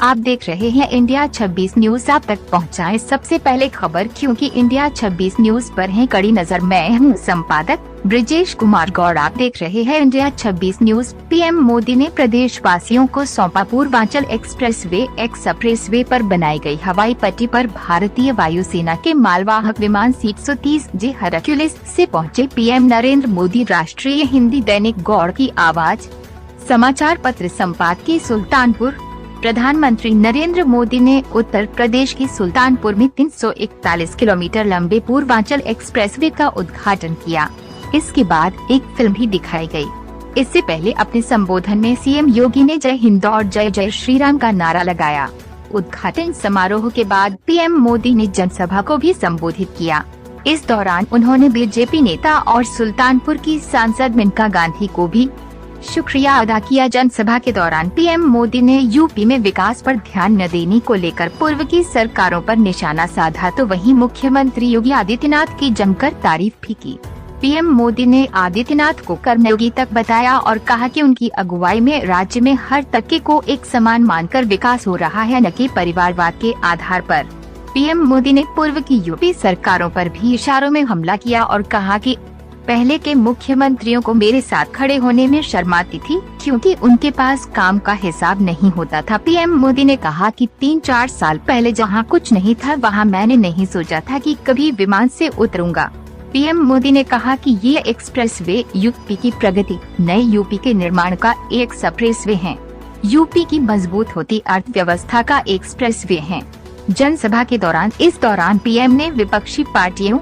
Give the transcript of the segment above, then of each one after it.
आप देख रहे हैं इंडिया 26 न्यूज। आप तक पहुंचाएं सबसे पहले खबर, क्योंकि इंडिया 26 न्यूज पर है कड़ी नजर। मैं हूं संपादक ब्रिजेश कुमार गौड़। आप देख रहे हैं इंडिया 26 न्यूज। पीएम मोदी ने प्रदेशवासियों को सौंपा पूर्वांचल एक्सप्रेसवे पर बनाई गई हवाई पट्टी पर भारतीय वायुसेना के मालवाहक विमान C-130J हरक्यूलिस से पहुंचे पीएम नरेंद्र मोदी। राष्ट्रीय हिंदी दैनिक गौड़ की आवाज समाचार पत्र संपादकीय सुल्तानपुर। प्रधानमंत्री नरेंद्र मोदी ने उत्तर प्रदेश के सुल्तानपुर में 341 किलोमीटर लंबे पूर्वांचल एक्सप्रेसवे का उद्घाटन किया। इसके बाद एक फिल्म भी दिखाई गई। इससे पहले अपने संबोधन में सीएम योगी ने जय हिंद और जय जय श्री राम का नारा लगाया। उद्घाटन समारोह के बाद पीएम मोदी ने जनसभा को भी संबोधित किया। इस दौरान उन्होंने बीजेपी नेता और सुल्तानपुर की सांसद मेनका गांधी को भी शुक्रिया अदा किया। जनसभा के दौरान पीएम मोदी ने यूपी में विकास पर ध्यान न देने को लेकर पूर्व की सरकारों पर निशाना साधा, तो वहीं मुख्यमंत्री योगी आदित्यनाथ की जमकर तारीफ भी की। पीएम मोदी ने आदित्यनाथ को कर्मयोगी तक बताया और कहा कि उनकी अगुवाई में राज्य में हर तबके को एक समान मानकर विकास हो रहा है, न कि परिवारवाद के आधार पर। पीएम मोदी ने पूर्व की यूपी सरकारों पर भी इशारों में हमला किया और कहा कि पहले के मुख्यमंत्रियों को मेरे साथ खड़े होने में शर्म आती थी, क्योंकि उनके पास काम का हिसाब नहीं होता था। पीएम मोदी ने कहा कि 3-4 साल पहले जहां कुछ नहीं था, वहां मैंने नहीं सोचा था कि कभी विमान से उतरूंगा। पीएम मोदी ने कहा कि ये एक्सप्रेसवे यूपी की प्रगति, नए यूपी के निर्माण का एक्सप्रेसवे है। यूपी की मजबूत होती अर्थव्यवस्था का एक्सप्रेसवे है। जनसभा के दौरान पीएम ने विपक्षी पार्टियों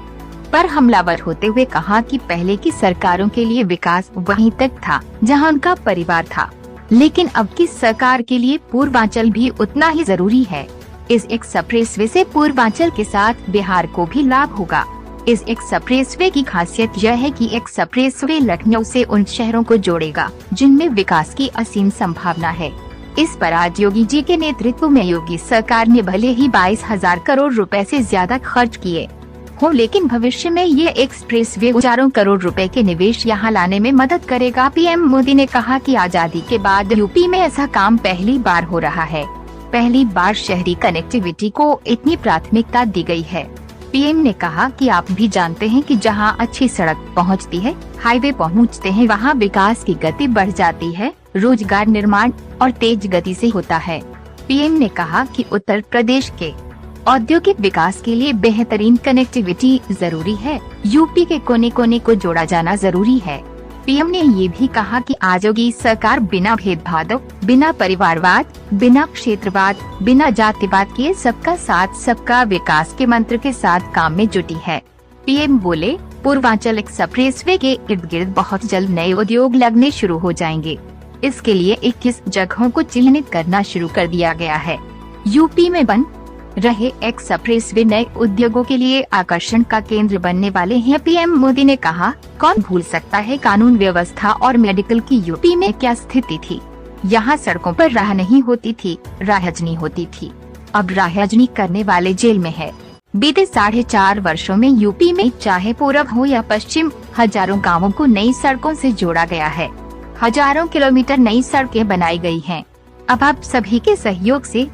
पर हमलावर होते हुए कहा कि पहले की सरकारों के लिए विकास वहीं तक था जहां उनका परिवार था, लेकिन अब की सरकार के लिए पूर्वांचल भी उतना ही जरूरी है। इस एक्सप्रेसवे से पूर्वांचल के साथ बिहार को भी लाभ होगा। इस एक्सप्रेसवे की खासियत यह है कि एक्सप्रेसवे लखनऊ से उन शहरों को जोड़ेगा जिनमें विकास की असीम संभावना है। इस पर आज योगी जी के नेतृत्व में योगी सरकार ने भले ही 22,000 करोड़ रुपए से ज्यादा खर्च किए हो, लेकिन भविष्य में ये एक्सप्रेसवे हजारों करोड़ रुपए के निवेश यहाँ लाने में मदद करेगा। पीएम मोदी ने कहा कि आजादी के बाद यूपी में ऐसा काम पहली बार हो रहा है। पहली बार शहरी कनेक्टिविटी को इतनी प्राथमिकता दी गई है। पीएम ने कहा कि आप भी जानते हैं कि जहाँ अच्छी सड़क पहुँचती है, हाईवे पहुँचते हैं, वहाँ विकास की गति बढ़ जाती है, रोजगार निर्माण और तेज गति से होता है। पीएम ने कहा कि उत्तर प्रदेश के औद्योगिक विकास के लिए बेहतरीन कनेक्टिविटी जरूरी है। यूपी के कोने कोने को जोड़ा जाना जरूरी है। पीएम ने ये भी कहा कि आज योगी सरकार बिना भेदभाव, बिना परिवारवाद, बिना क्षेत्रवाद, बिना जातिवाद के सबका साथ सबका विकास के मंत्र के साथ काम में जुटी है। पीएम बोले, पूर्वांचल एक्सप्रेसवे के इर्द गिर्द बहुत जल्द नए उद्योग लगने शुरू हो जाएंगे। इसके लिए 21 जगहों को चिन्हित करना शुरू कर दिया गया है। यूपी में बन रहे एक्सप्रेसवे नए उद्योगों के लिए आकर्षण का केंद्र बनने वाले हैं। पीएम मोदी ने कहा, कौन भूल सकता है कानून व्यवस्था और मेडिकल की यूपी में क्या स्थिति थी। यहाँ सड़कों पर राह नहीं होती थी, राहजनी होती थी। अब राहजनी करने वाले जेल में है। बीते 4.5 वर्षों में यूपी में चाहे पूरब हो या पश्चिम, हजारों गाँवों को नई सड़कों से जोड़ा गया है। हजारों किलोमीटर नई सड़कें बनाई गई हैं। अब आप सभी के सहयोग से,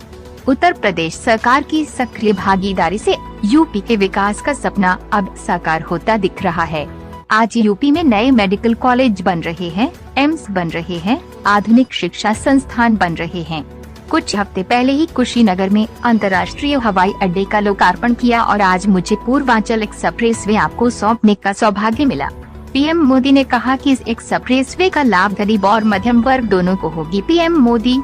उत्तर प्रदेश सरकार की सक्रिय भागीदारी से यूपी के विकास का सपना अब साकार होता दिख रहा है। आज यूपी में नए मेडिकल कॉलेज बन रहे हैं, एम्स बन रहे हैं, आधुनिक शिक्षा संस्थान बन रहे हैं। कुछ हफ्ते पहले ही कुशीनगर में अंतर्राष्ट्रीय हवाई अड्डे का लोकार्पण किया और आज मुझे पूर्वांचल एक्सप्रेसवे आपको सौंपने का सौभाग्य मिला। पीएम मोदी ने कहा कि इस एक्सप्रेसवे का लाभ गरीब और मध्यम वर्ग दोनों को होगी। पीएम मोदी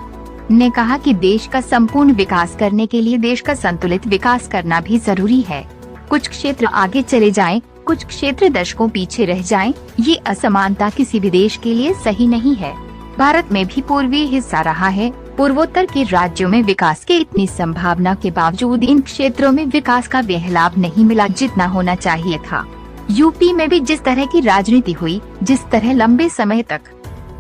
ने कहा कि देश का संपूर्ण विकास करने के लिए देश का संतुलित विकास करना भी जरूरी है। कुछ क्षेत्र आगे चले जाएं, कुछ क्षेत्र दशकों पीछे रह जाएं। ये असमानता किसी भी देश के लिए सही नहीं है। भारत में भी पूर्वी हिस्सा रहा है। पूर्वोत्तर के राज्यों में विकास की इतनी संभावना के बावजूद इन क्षेत्रों में विकास का वह लाभ नहीं मिला जितना होना चाहिए था। यूपी में भी जिस तरह की राजनीति हुई, जिस तरह लंबे समय तक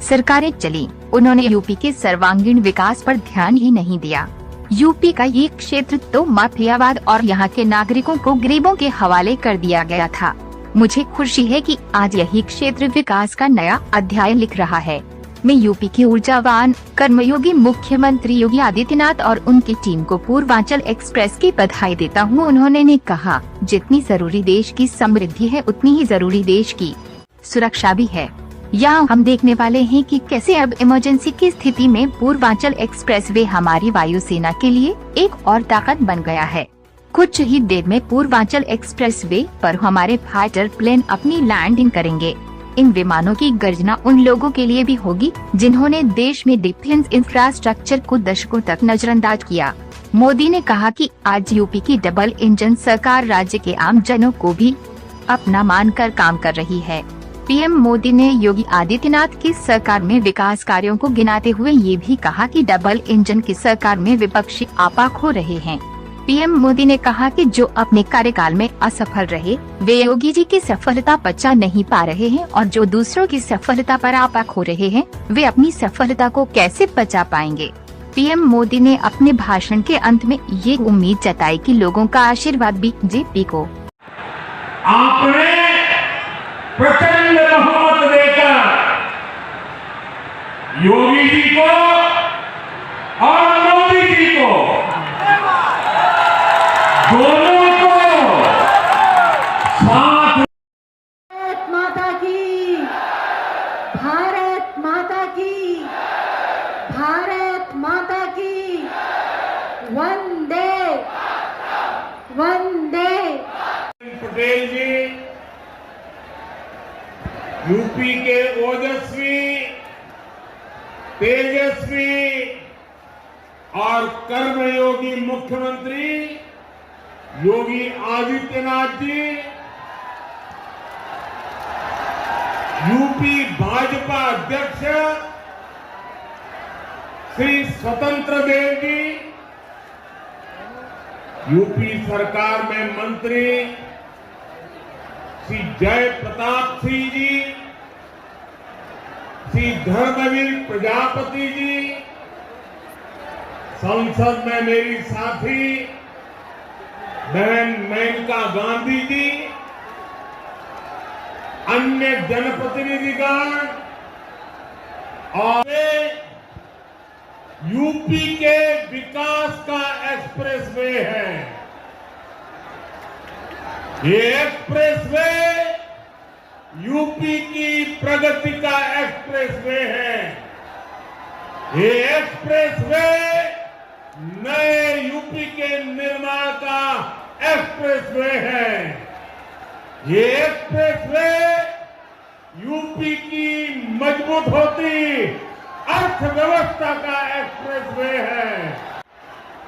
सरकारें चली, उन्होंने यूपी के सर्वांगीण विकास पर ध्यान ही नहीं दिया। यूपी का ये क्षेत्र तो माफियावाद और यहाँ के नागरिकों को गरीबों के हवाले कर दिया गया था। मुझे खुशी है कि आज यही क्षेत्र विकास का नया अध्याय लिख रहा है। में यूपी के ऊर्जावान कर्मयोगी मुख्यमंत्री योगी आदित्यनाथ और उनकी टीम को पूर्वांचल एक्सप्रेस की बधाई देता हूं। उन्होंने ने कहा, जितनी जरूरी देश की समृद्धि है उतनी ही जरूरी देश की सुरक्षा भी है। यहाँ हम देखने वाले हैं कि कैसे अब इमरजेंसी की स्थिति में पूर्वांचल एक्सप्रेसवे हमारी वायुसेना के लिए एक और ताकत बन गया है। कुछ ही देर में पूर्वांचल एक्सप्रेसवे पर हमारे फाइटर प्लेन अपनी लैंडिंग करेंगे। इन विमानों की गर्जना उन लोगों के लिए भी होगी जिन्होंने देश में डिफेंस इंफ्रास्ट्रक्चर को दशकों तक नजरअंदाज किया। मोदी ने कहा कि आज यूपी की डबल इंजन सरकार राज्य के आम जनों को भी अपना मानकर काम कर रही है। पीएम मोदी ने योगी आदित्यनाथ की सरकार में विकास कार्यों को गिनाते हुए ये भी कहा कि डबल इंजन की सरकार में विपक्षी आपा खो रहे हैं। पीएम मोदी ने कहा कि जो अपने कार्यकाल में असफल रहे वे योगी जी की सफलता पचा नहीं पा रहे हैं और जो दूसरों की सफलता पर आपा खो रहे हैं वे अपनी सफलता को कैसे पचा पाएंगे। पीएम मोदी ने अपने भाषण के अंत में ये उम्मीद जताई कि लोगों का आशीर्वाद बीजेपी को आपने प्रचंड बहुमत देकर योगी जी को और मोदी जी को दोनों को साथ। भारत माता की, भारत माता की, भारत माता की, वंदे वंदे। पटेल जी यूपी के ओजस्वी, तेजस्वी और कर्मयोगी मुख्यमंत्री योगी आदित्यनाथ जी, यूपी भाजपा अध्यक्ष श्री स्वतंत्र देव जी, यूपी सरकार में मंत्री श्री जय प्रताप सिंह जी, श्री धर्मवीर प्रजापति जी, संसद में मेरी साथी बहन मेनका गांधी जी, अन्य जनप्रतिनिधिगण और यूपी के विकास का एक्सप्रेसवे है। ये एक्सप्रेसवे यूपी की प्रगति का एक्सप्रेसवे है। ये एक्सप्रेसवे नए यूपी के निर्माण का एक्सप्रेसवे है। ये एक्सप्रेसवे यूपी की मजबूत होती अर्थव्यवस्था का एक्सप्रेसवे है।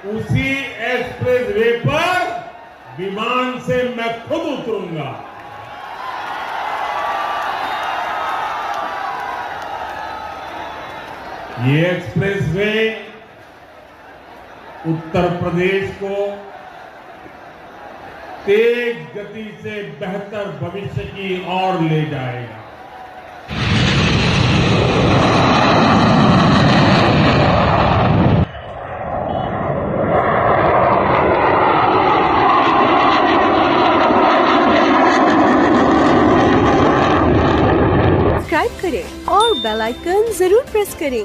उसी एक्सप्रेसवे पर विमान से मैं खुद उतरूंगा। ये एक्सप्रेसवे उत्तर प्रदेश को तेज गति से बेहतर भविष्य की ओर ले जाएगा। सब्सक्राइब करें और बेल आइकन जरूर प्रेस करें।